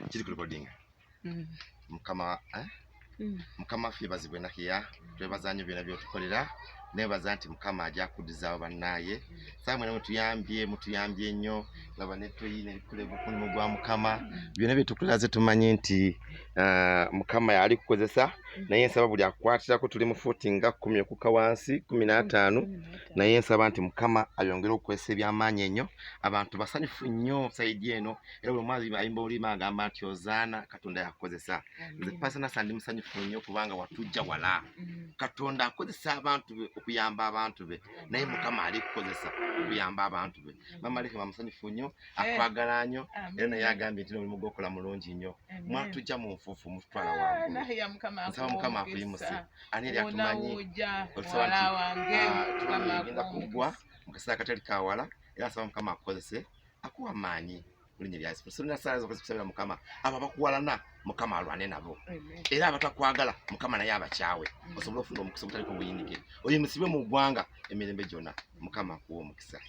kiri ku recording mukama mukama fibazibwe nakiya twebazanyo byona byotukolera nebaza nti mukama ajja kudiza bannaye samwe namwe mutuyambye nnyo laba netuyine kule bukungu gwa mukama byona byetukulaze tumanye nti mukama yali kukozesa naye sababu lya kwatira ko tuli mu footing 10 okuka wansi 15 naye nsaba nti mukama ayongera okwesa ebyamaanyi ennyo abantu basanyufu nnyo saidi eno era bwe mwazi ayimba olima agamba nti ozana katonda yakozesa nze pasana sandi musanyufu nnyo kubanga watujja wala katonda akozesa abantu okuyamba abantu be naye mukama ali kukozesa okuyamba abantu be mama leke bamusanyufu nnyo akwagala nnyo era naye agambye nti olimu gwokola mulungi nnyo mwatujja mu nfuufu mutwala wangu nsaba mukama akuyimuse ani eri atumanyi wala wange tugenda kugwa mukasera katali kawala era nsaba mukama akozese akuwa amaanyi mulinnya lya Yesu sonna sala kusabira mukama aba bakuwalana mukama alwane nabo era abatakwagala mukama naye abakyawe osobola ofuna omukisa ogutali ku buyinike oyimusibwe mu ggwanga emirembe gyonna mukama akuwa omukisa.